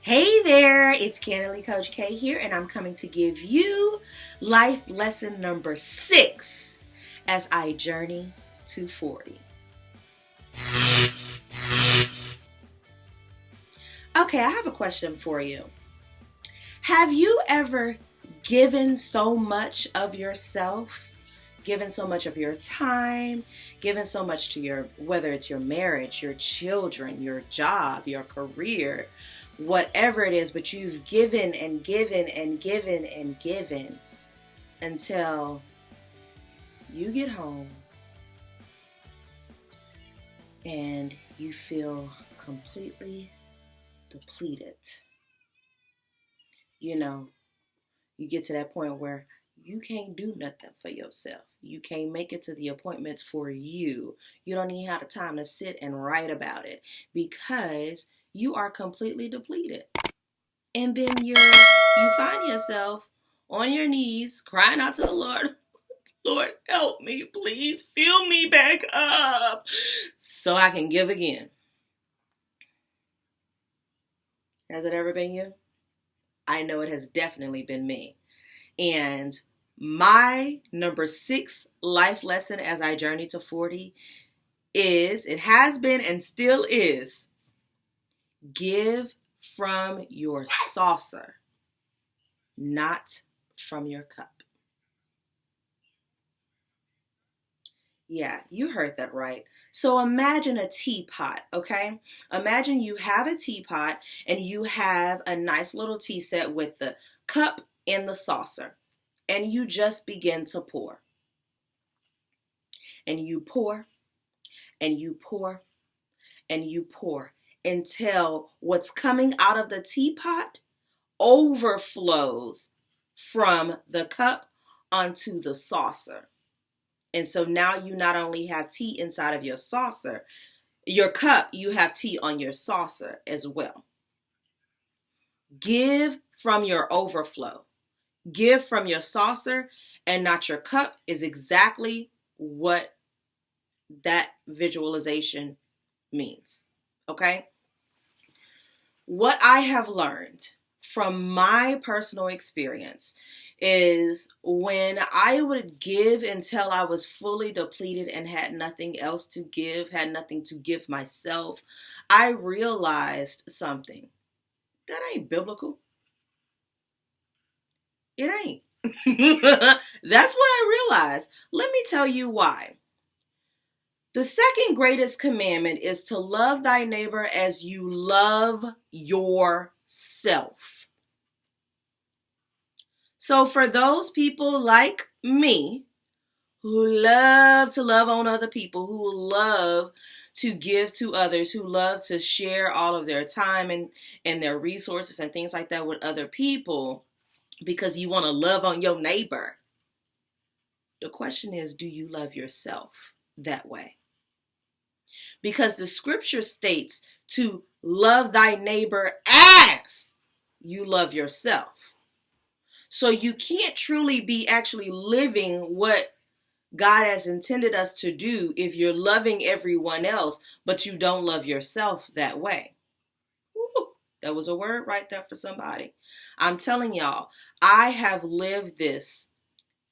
Hey there, it's Candidly Coach K here, and I'm coming to give you life lesson number 6 as I journey to 40. Okay, I have a question for you. Have you ever given so much of yourself, given so much of your time, given so much to whether it's your marriage, your children, your job, your career, whatever it is, but you've given and given and given and given until you get home and you feel completely depleted. You get to that point where you can't do nothing for yourself. You can't make it to the appointments for you. You don't even have the time to sit and write about it because you are completely depleted. And then you find yourself on your knees crying out to the Lord, Lord, help me, please fill me back up so I can give again. Has it ever been you? I know it has definitely been me. And my number 6 life lesson as I journey to 40 it has been and still is, give from your saucer, not from your cup. Yeah, you heard that right. So imagine a teapot, okay? Imagine you have a teapot and you have a nice little tea set with the cup and the saucer. And you just begin to pour. And you pour, and you pour, and you pour until what's coming out of the teapot overflows from the cup onto the saucer. And so now you not only have tea inside of your saucer, your cup, you have tea on your saucer as well. Give from your overflow. Give from your saucer and not your cup is exactly what that visualization means. Okay? What I have learned from my personal experience is when I would give until I was fully depleted and had nothing else to give, had nothing to give myself, I realized something. That ain't biblical. It ain't. That's what I realized. Let me tell you why. The second greatest commandment is to love thy neighbor as you love yourself. So for those people like me who love to love on other people, who love to give to others, who love to share all of their time and their resources and things like that with other people because you want to love on your neighbor. The question is, do you love yourself that way? Because the scripture states to love thy neighbor as you love yourself. So you can't truly be actually living what God has intended us to do if you're loving everyone else, but you don't love yourself that way. Woo, that was a word right there for somebody. I'm telling y'all, I have lived this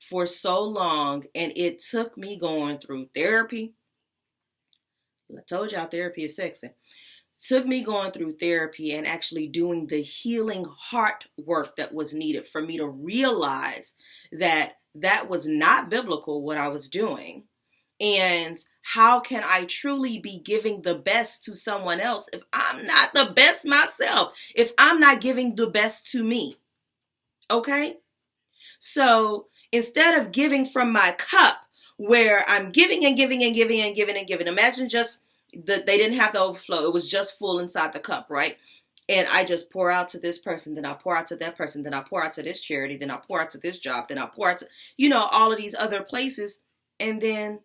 for so long, and it took me going through therapy. I told y'all therapy is sexy. Took me going through therapy and actually doing the healing heart work that was needed for me to realize that that was not biblical what I was doing. And how can I truly be giving the best to someone else if I'm not the best myself? If I'm not giving the best to me? Okay? So instead of giving from my cup where I'm giving and giving and giving and giving and giving, imagine just that they didn't have the overflow. It was just full inside the cup, right? And I just pour out to this person, then I pour out to that person, then I pour out to this charity, then I pour out to this job, then I pour out to, all of these other places. And then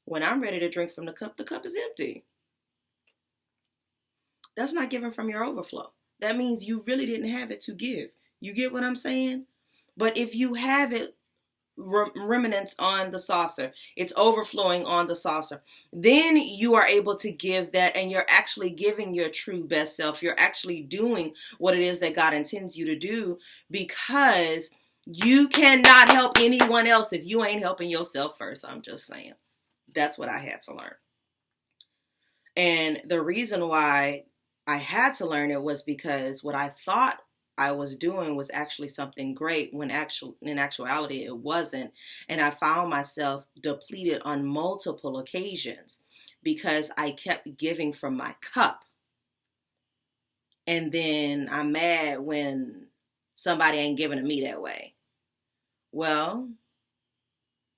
when I'm ready to drink from the cup is empty. That's not giving from your overflow. That means you really didn't have it to give. You get what I'm saying? But if you have it, remnants on the saucer. It's overflowing on the saucer. Then you are able to give that, and you're actually giving your true best self. You're actually doing what it is that God intends you to do, because you cannot help anyone else if you ain't helping yourself first. I'm just saying. That's what I had to learn. And the reason why I had to learn it was because what I thought I was doing was actually something great, when in actuality it wasn't. And I found myself depleted on multiple occasions because I kept giving from my cup. And then I'm mad when somebody ain't giving to me that way. Well,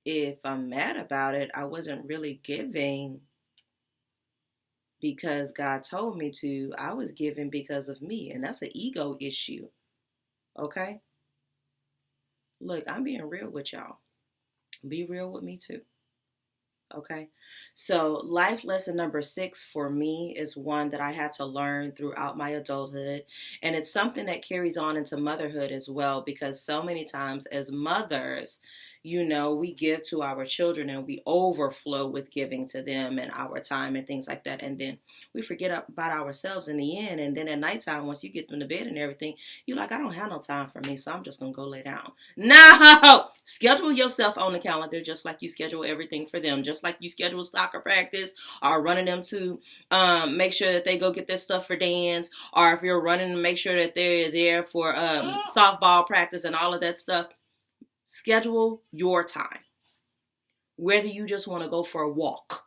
if I'm mad about it, I wasn't really giving because God told me to. I was giving because of me, and that's an ego issue. Okay? Look, I'm being real with y'all. Be real with me too. Okay? So, life lesson number 6 for me is one that I had to learn throughout my adulthood, and it's something that carries on into motherhood as well, because so many times as mothers, we give to our children and we overflow with giving to them and our time and things like that. And then we forget about ourselves in the end. And then at nighttime, once you get them to bed and everything, you're like, I don't have no time for me, so I'm just going to go lay down. No! Schedule yourself on the calendar just like you schedule everything for them. Just like you schedule soccer practice or running them to make sure that they go get their stuff for dance. Or if you're running, make sure that they're there for softball practice and all of that stuff. Schedule your time. Whether you just want to go for a walk,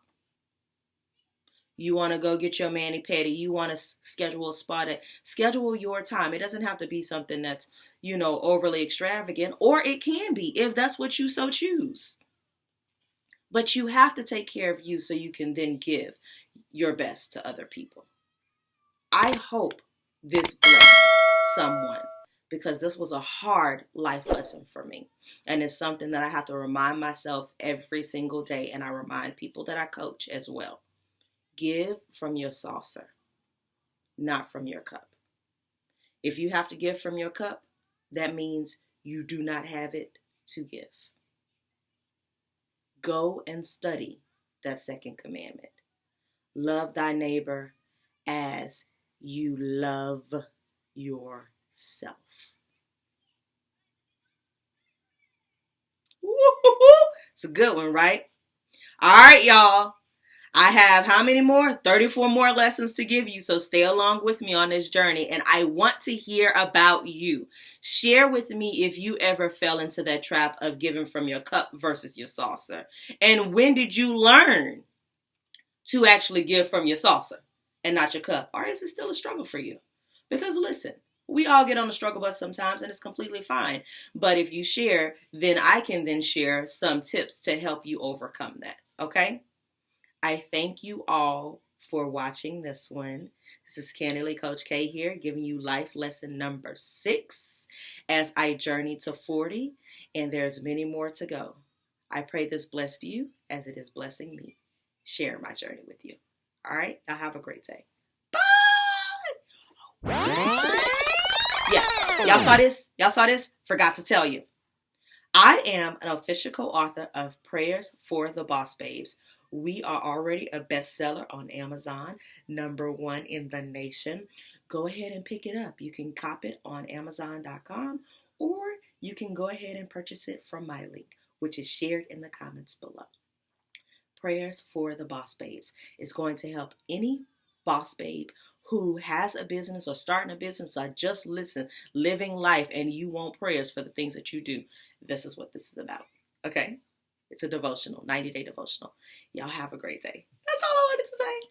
you want to go get your mani-pedi, you want to schedule a spa day, schedule your time. It doesn't have to be something that's, overly extravagant, or it can be if that's what you so choose. But you have to take care of you so you can then give your best to other people. I hope this blessed someone, because this was a hard life lesson for me. And it's something that I have to remind myself every single day. And I remind people that I coach as well. Give from your saucer, not from your cup. If you have to give from your cup, that means you do not have it to give. Go and study that second commandment. Love thy neighbor as you love yourself. Woo-hoo-hoo. It's a good one, right? All right, y'all. I have how many more? 34 more lessons to give you, so stay along with me on this journey, and I want to hear about you. Share with me if you ever fell into that trap of giving from your cup versus your saucer. And when did you learn to actually give from your saucer and not your cup? Or is it still a struggle for you? Because listen, we all get on the struggle bus sometimes, and it's completely fine. But if you share, then I can then share some tips to help you overcome that, okay? I thank you all for watching this one. This is Candidly Coach K here, giving you life lesson number 6 as I journey to 40, and there's many more to go. I pray this blessed you as it is blessing me, sharing my journey with you. All right, y'all have a great day. Bye! Yeah, y'all saw this? Forgot to tell you. I am an official co-author of Prayers for the Boss Babes. We are already a bestseller on Amazon, #1 in the nation. Go ahead and pick it up. You can cop it on Amazon.com, or you can go ahead and purchase it from my link, which is shared in the comments below. Prayers for the Boss Babes is going to help any boss babe who has a business or starting a business or just living life, and you want prayers for the things that you do. This is what this is about. Okay? It's a devotional, 90-day devotional. Y'all have a great day. That's all I wanted to say.